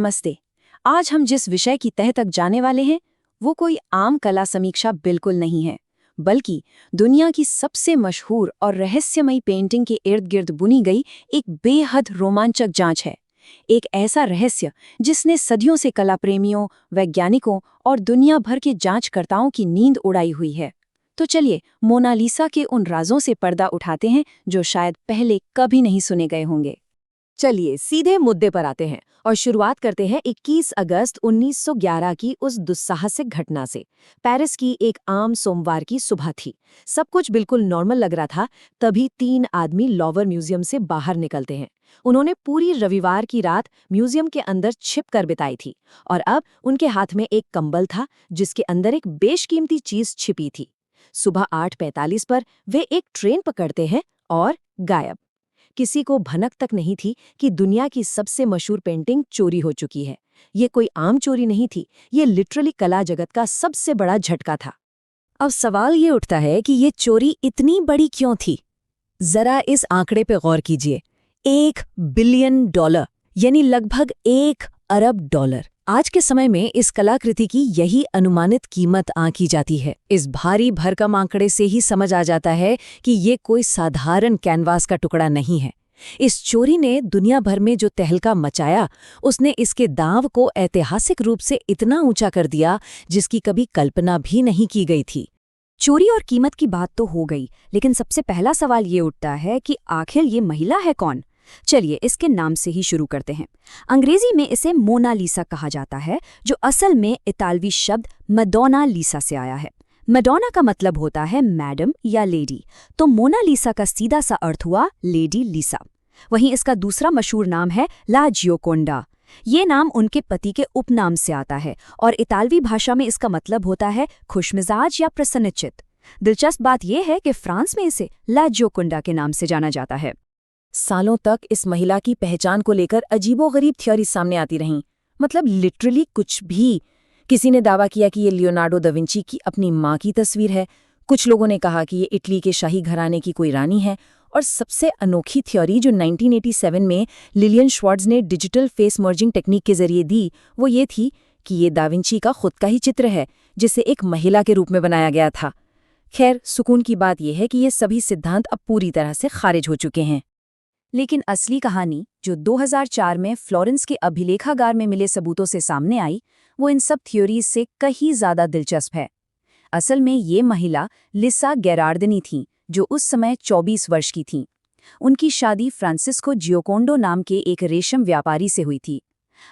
नमस्ते। आज हम जिस विषय की तह तक जाने वाले हैं वो कोई आम कला समीक्षा बिल्कुल नहीं है, बल्कि दुनिया की सबसे मशहूर और रहस्यमयी पेंटिंग के इर्द गिर्द बुनी गई एक बेहद रोमांचक जांच है। एक ऐसा रहस्य जिसने सदियों से कला प्रेमियों, वैज्ञानिकों और दुनिया भर के जांचकर्ताओं की नींद उड़ाई हुई है। तो चलिए मोनालिसा के उन राजों से पर्दा उठाते हैं जो शायद पहले कभी नहीं सुने गए होंगे। चलिए सीधे मुद्दे पर आते हैं और शुरुआत करते हैं 21 अगस्त 1911 की उस दुस्साहसिक घटना से। पेरिस की एक आम सोमवार की सुबह थी। सब कुछ बिल्कुल नॉर्मल लग रहा था, तभी 3 आदमी लॉवर म्यूजियम से बाहर निकलते हैं। उन्होंने पूरी रविवार की रात म्यूजियम के अंदर छिप कर बिताई थी और अब उनके हाथ में एक कंबल था जिसके अंदर एक बेशकीमती चीज छिपी थी। सुबह 8:45 पर वे एक ट्रेन पकड़ते हैं और गायब। किसी को भनक तक नहीं थी कि दुनिया की सबसे मशहूर पेंटिंग चोरी हो चुकी है। ये कोई आम चोरी नहीं थी, ये लिटरली कला जगत का सबसे बड़ा झटका था। अब सवाल ये उठता है कि ये चोरी इतनी बड़ी क्यों थी? जरा इस आंकड़े पे गौर कीजिए। $1 बिलियन, यानी लगभग $1 अरब। आज के समय में इस कलाकृति की यही अनुमानित कीमत आंकी जाती है। इस भारी भरकम आंकड़े से ही समझ आ जाता है कि ये कोई साधारण कैनवास का टुकड़ा नहीं है। इस चोरी ने दुनिया भर में जो तहलका मचाया, उसने इसके दांव को ऐतिहासिक रूप से इतना ऊंचा कर दिया जिसकी कभी कल्पना भी नहीं की गई थी। चोरी और कीमत की बात तो हो गई, लेकिन सबसे पहला सवाल ये उठता है कि आखिर ये महिला है कौन? चलिए इसके नाम से ही शुरू करते हैं। अंग्रेजी में इसे मोनालिसा कहा जाता है, जो असल में इतालवी शब्द मडोना लिसा से आया है। मडोना का मतलब होता है मैडम या लेडी, तो मोनालिसा का सीधा सा अर्थ हुआ लेडी लिसा। वहीं इसका दूसरा मशहूर नाम है ला जियोकोंडा। ये नाम उनके पति के उपनाम से आता है और इतालवी भाषा में इसका मतलब होता है खुशमिजाज या प्रसन्नचित्त। दिलचस्प बात यह है कि फ्रांस में इसे ला जियोकोंडा के नाम से जाना जाता है। सालों तक इस महिला की पहचान को लेकर अजीबोगरीब थ्योरी सामने आती रहीं। मतलब लिटरली कुछ भी। किसी ने दावा किया कि ये लियोनार्डो दा विंची की अपनी माँ की तस्वीर है, कुछ लोगों ने कहा कि ये इटली के शाही घराने की कोई रानी है, और सबसे अनोखी थ्योरी जो 1987 में लिलियन श्वार्ट्ज ने डिजिटल फेस मर्जिंग टेक्निक के जरिए दी, वो ये थी कि ये दा विंची का खुद का ही चित्र है जिसे एक महिला के रूप में बनाया गया था। खैर, सुकून की बात यह है कि ये सभी सिद्धांत अब पूरी तरह से खारिज हो चुके हैं। लेकिन असली कहानी जो 2004 में फ्लोरेंस के अभिलेखागार में मिले सबूतों से सामने आई, वो इन सब थ्योरीज से कहीं ज्यादा दिलचस्प है। असल में ये महिला लिसा गेरार्डिनी थी, जो उस समय 24 वर्ष की थीं। उनकी शादी फ्रांसिस्को जियोकोंडो नाम के एक रेशम व्यापारी से हुई थी।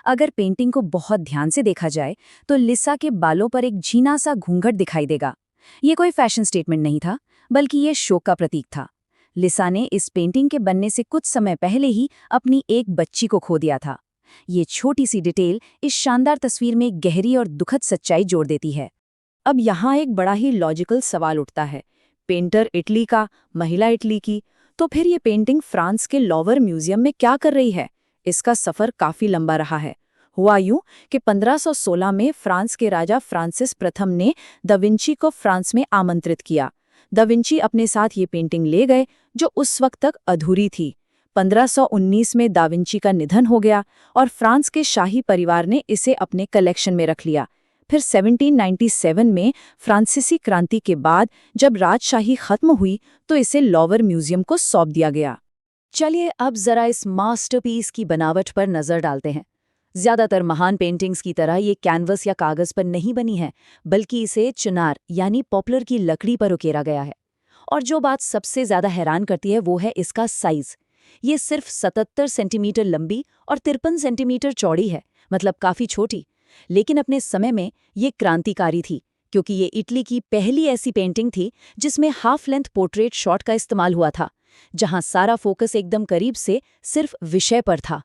अगर पेंटिंग को बहुत ध्यान से देखा जाए तो लिसा के बालों पर एक झीना सा घूंघट दिखाई देगा। ये कोई फैशन स्टेटमेंट नहीं था, बल्कि ये शोक का प्रतीक था। लिसा ने इस पेंटिंग के बनने से कुछ समय पहले ही अपनी एक बच्ची को खो दिया था। ये छोटी सी डिटेल इस शानदार तस्वीर में एक गहरी और दुखद सच्चाई जोड़ देती है। अब यहाँ एक बड़ा ही लॉजिकल सवाल उठता है। पेंटर इटली का, महिला इटली की, तो फिर ये पेंटिंग फ्रांस के लॉवर म्यूजियम में क्या कर रही है? इसका सफ़र काफ़ी लंबा रहा है। हुआ यूं कि 1516 में फ्रांस के राजा फ्रांसिस प्रथम ने दा विंची को फ्रांस में आमंत्रित किया। दा विंची अपने साथ ये पेंटिंग ले गए, जो उस वक्त तक अधूरी थी। 1519 में दा विंची का निधन हो गया और फ्रांस के शाही परिवार ने इसे अपने कलेक्शन में रख लिया। फिर 1797 में फ्रांसीसी क्रांति के बाद जब राजशाही खत्म हुई तो इसे लॉवर म्यूजियम को सौंप दिया गया। चलिए अब जरा इस मास्टरपीस की बनावट पर नजर डालते हैं। ज्यादातर महान पेंटिंग्स की तरह ये कैनवस या कागज पर नहीं बनी है, बल्कि इसे चिनार यानी पॉपुलर की लकड़ी पर उकेरा गया है। और जो बात सबसे ज्यादा हैरान करती है वो है इसका साइज। ये सिर्फ 77 सेंटीमीटर लंबी और 53 सेंटीमीटर चौड़ी है, मतलब काफी छोटी। लेकिन अपने समय में ये क्रांतिकारी थी, क्योंकि ये इटली की पहली ऐसी पेंटिंग थी जिसमें हाफ लेंथ पोर्ट्रेट शॉट का इस्तेमाल हुआ था, जहां सारा फोकस एकदम करीब से सिर्फ विषय पर था।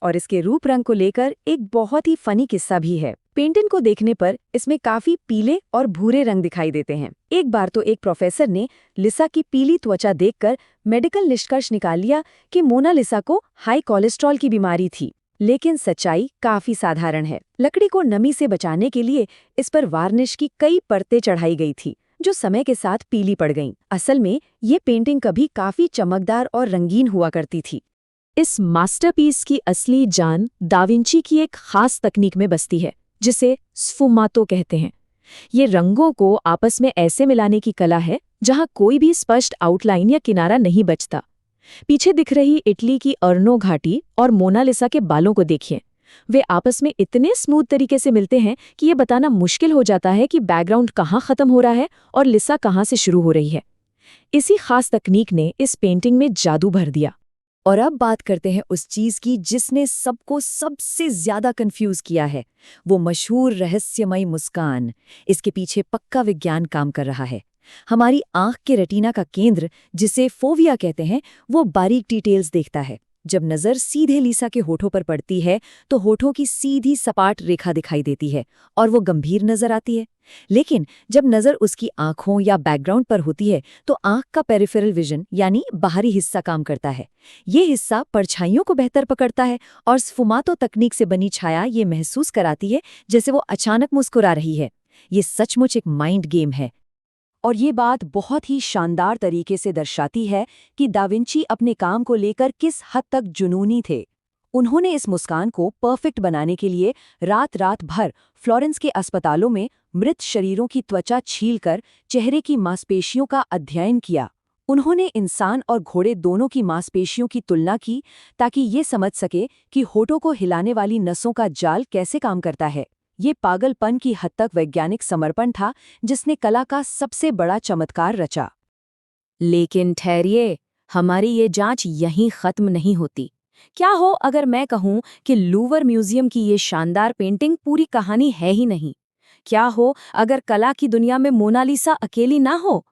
और इसके रूप रंग को लेकर एक बहुत ही फनी किस्सा भी है। पेंटिंग को देखने पर इसमें काफी पीले और भूरे रंग दिखाई देते हैं। एक बार तो एक प्रोफेसर ने लिसा की पीली त्वचा देखकर मेडिकल निष्कर्ष निकाल लिया कि मोनालिसा को हाई कोलेस्ट्रॉल की बीमारी थी। लेकिन सच्चाई काफी साधारण है। लकड़ी को नमी से बचाने के लिए इस पर वार्निश की कई परतें चढ़ाई गई थी, जो समय के साथ पीली पड़ गईं। असल में ये पेंटिंग कभी काफी चमकदार और रंगीन हुआ करती थी। इस मास्टरपीस की असली जान दाविंची की एक खास तकनीक में बसती है, जिसे स्फुमातो कहते हैं। ये रंगों को आपस में ऐसे मिलाने की कला है जहां कोई भी स्पष्ट आउटलाइन या किनारा नहीं बचता। पीछे दिख रही इटली की अर्नो घाटी और मोनालिसा के बालों को देखिए। वे आपस में इतने स्मूथ तरीके से मिलते हैं कि ये बताना मुश्किल हो जाता है कि बैकग्राउंड कहाँ खत्म हो रहा है और लिसा कहाँ से शुरू हो रही है। इसी खास तकनीक ने इस पेंटिंग में जादू भर दिया। और अब बात करते हैं उस चीज की जिसने सबको सबसे ज्यादा कंफ्यूज किया है, वो मशहूर रहस्यमयी मुस्कान। इसके पीछे पक्का विज्ञान काम कर रहा है। हमारी आंख के रेटिना का केंद्र, जिसे फोविया कहते हैं, वो बारीक डिटेल्स देखता है। जब नजर सीधे लीसा के होठों पर पड़ती है तो होठों की सीधी सपाट रेखा दिखाई देती है और वो गंभीर नजर आती है। लेकिन जब नजर उसकी आंखों या बैकग्राउंड पर होती है तो आंख का पेरिफेरल विजन यानी बाहरी हिस्सा काम करता है। ये हिस्सा परछाइयों को बेहतर पकड़ता है और स्फुमातो तकनीक से बनी छाया ये महसूस कराती है जैसे वो अचानक मुस्कुरा रही है। ये सचमुच एक माइंड गेम है। और ये बात बहुत ही शानदार तरीके से दर्शाती है कि दाविंची अपने काम को लेकर किस हद तक जुनूनी थे। उन्होंने इस मुस्कान को परफेक्ट बनाने के लिए रात रात भर फ्लोरेंस के अस्पतालों में मृत शरीरों की त्वचा छीलकर चेहरे की मांसपेशियों का अध्ययन किया। उन्होंने इंसान और घोड़े दोनों की मांसपेशियों की तुलना की ताकि ये समझ सके कि होठों को हिलाने वाली नसों का जाल कैसे काम करता है। ये पागलपन की हद तक वैज्ञानिक समर्पण था जिसने कला का सबसे बड़ा चमत्कार रचा। लेकिन ठहरिए, हमारी ये जांच यहीं खत्म नहीं होती। क्या हो अगर मैं कहूं कि लूवर म्यूजियम की ये शानदार पेंटिंग पूरी कहानी है ही नहीं? क्या हो अगर कला की दुनिया में मोनालिसा अकेली ना हो?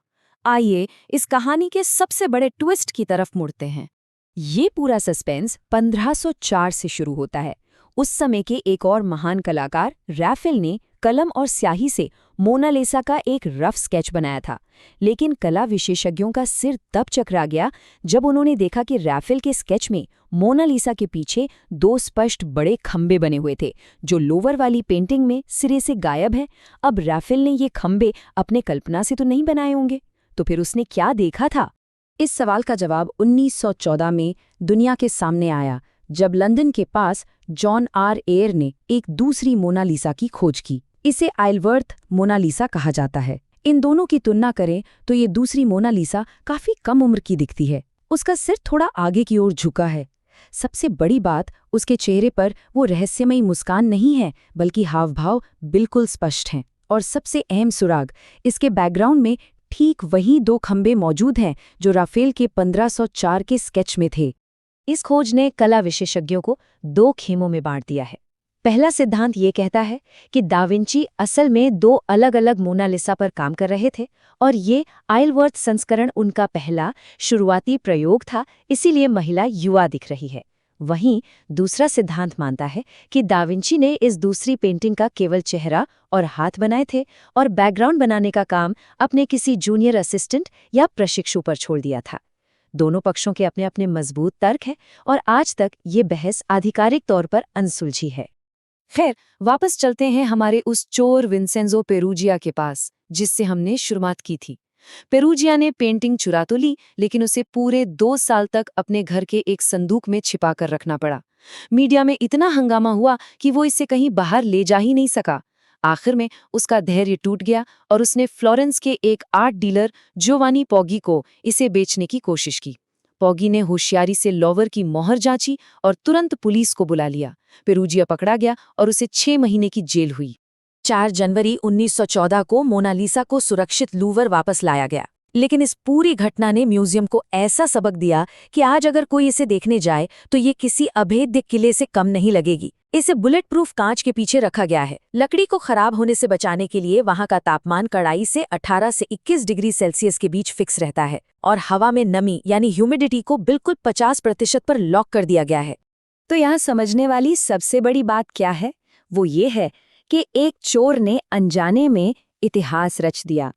आइए इस कहानी के सबसे बड़े ट्विस्ट की तरफ मुड़ते हैं। ये पूरा सस्पेंस 1504 से शुरू होता है। उस समय के एक और महान कलाकार रैफेल ने कलम और स्याही से मोनालिसा का एक रफ स्केच बनाया था। लेकिन कला विशेषज्ञों का सिर तब चकरा गया जब उन्होंने देखा कि रैफेल के स्केच में मोनालिसा के पीछे दो स्पष्ट बड़े खंबे बने हुए थे, जो लोवर वाली पेंटिंग में सिरे से गायब है। अब रैफेल ने ये खंबे अपने कल्पना से तो नहीं बनाए होंगे, तो फिर उसने क्या देखा था? इस सवाल का जवाब 1914 में दुनिया के सामने आया, जब लंदन के पास जॉन आर एयर ने एक दूसरी मोनालिसा की खोज की। इसे आइलवर्थ मोनालिसा कहा जाता है। इन दोनों की तुलना करें तो ये दूसरी मोनालिसा काफी कम उम्र की दिखती है। उसका सिर थोड़ा आगे की ओर झुका है। सबसे बड़ी बात, उसके चेहरे पर वो रहस्यमयी मुस्कान नहीं है, बल्कि हावभाव बिल्कुल स्पष्ट हैं। और सबसे अहम सुराग, इसके बैकग्राउंड में ठीक वही दो खंबे मौजूद हैं जो राफेल के 1504 के स्केच में थे। इस खोज ने कला विशेषज्ञों को दो खेमों में बांट दिया है। पहला सिद्धांत ये कहता है कि दाविंची असल में दो अलग अलग मोनालिसा पर काम कर रहे थे और ये आइलवर्थ संस्करण उनका पहला शुरुआती प्रयोग था, इसीलिए महिला युवा दिख रही है। वहीं दूसरा सिद्धांत मानता है कि दाविंची ने इस दूसरी पेंटिंग का केवल चेहरा और हाथ बनाए थे और बैकग्राउंड बनाने का काम अपने किसी जूनियर असिस्टेंट या प्रशिक्षु पर छोड़ दिया था। दोनों पक्षों के अपने अपने मजबूत तर्क हैं और आज तक ये बहस आधिकारिक तौर पर अनसुलझी है। खैर, वापस चलते हैं हमारे उस चोर विंसेंजो पेरूजिया के पास, जिससे हमने शुरुआत की थी। पेरूजिया ने पेंटिंग चुरा तो ली, लेकिन उसे पूरे 2 साल तक अपने घर के एक संदूक में छिपा कर रखना पड़ा। मीडिया में इतना हंगामा हुआ कि वो इसे कहीं बाहर ले जा ही नहीं सका। आखिर में उसका धैर्य टूट गया और उसने फ्लोरेंस के एक आर्ट डीलर जोवानी पोगी को इसे बेचने की कोशिश की। पोगी ने होशियारी से लोवर की मोहर जांची और तुरंत पुलिस को बुला लिया। पेरूजिया पकड़ा गया और उसे 6 महीने की जेल हुई। 4 जनवरी 1914 को मोनालिसा को सुरक्षित लूवर वापस लाया गया। लेकिन इस पूरी घटना ने म्यूजियम को ऐसा सबक दिया कि आज अगर कोई इसे देखने जाए तो ये किसी अभेद्य किले से कम नहीं लगेगी। इसे बुलेट प्रूफ कांच के पीछे रखा गया है। लकड़ी को खराब होने से बचाने के लिए वहां का तापमान कड़ाई से 18 से 21 डिग्री सेल्सियस के बीच फिक्स रहता है और हवा में नमी यानी ह्यूमिडिटी को बिल्कुल 50% पर लॉक कर दिया गया है। तो यहाँ समझने वाली सबसे बड़ी बात क्या है? वो ये है कि एक चोर ने अनजाने में इतिहास रच दिया।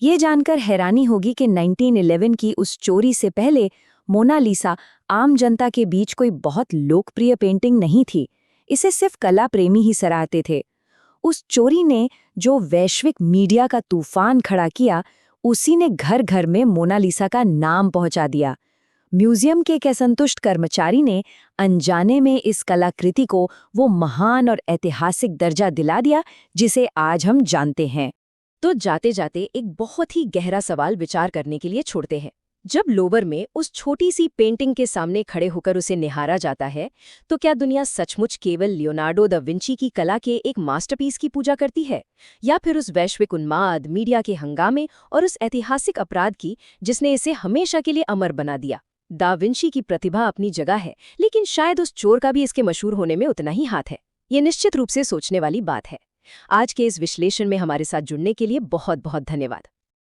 ये जानकर हैरानी होगी कि 1911 की उस चोरी से पहले मोनालिसा आम जनता के बीच कोई बहुत लोकप्रिय पेंटिंग नहीं थी। इसे सिर्फ कला प्रेमी ही सराहते थे। उस चोरी ने जो वैश्विक मीडिया का तूफान खड़ा किया, उसी ने घर घर में मोनालिसा का नाम पहुंचा दिया। म्यूजियम के एक असंतुष्ट कर्मचारी ने अनजाने में इस कलाकृति को वो महान और ऐतिहासिक दर्जा दिला दिया जिसे आज हम जानते हैं। तो जाते जाते एक बहुत ही गहरा सवाल विचार करने के लिए छोड़ते हैं। जब लोवर में उस छोटी सी पेंटिंग के सामने खड़े होकर उसे निहारा जाता है, तो क्या दुनिया सचमुच केवल लियोनार्डो दा विंची की कला के एक मास्टरपीस की पूजा करती है, या फिर उस वैश्विक उन्माद, मीडिया के हंगामे और उस ऐतिहासिक अपराध की जिसने इसे हमेशा के लिए अमर बना दिया? दा विंची की प्रतिभा अपनी जगह है, लेकिन शायद उस चोर का भी इसके मशहूर होने में उतना ही हाथ है। ये निश्चित रूप से सोचने वाली बात है। आज के इस विश्लेषण में हमारे साथ जुड़ने के लिए बहुत बहुत धन्यवाद।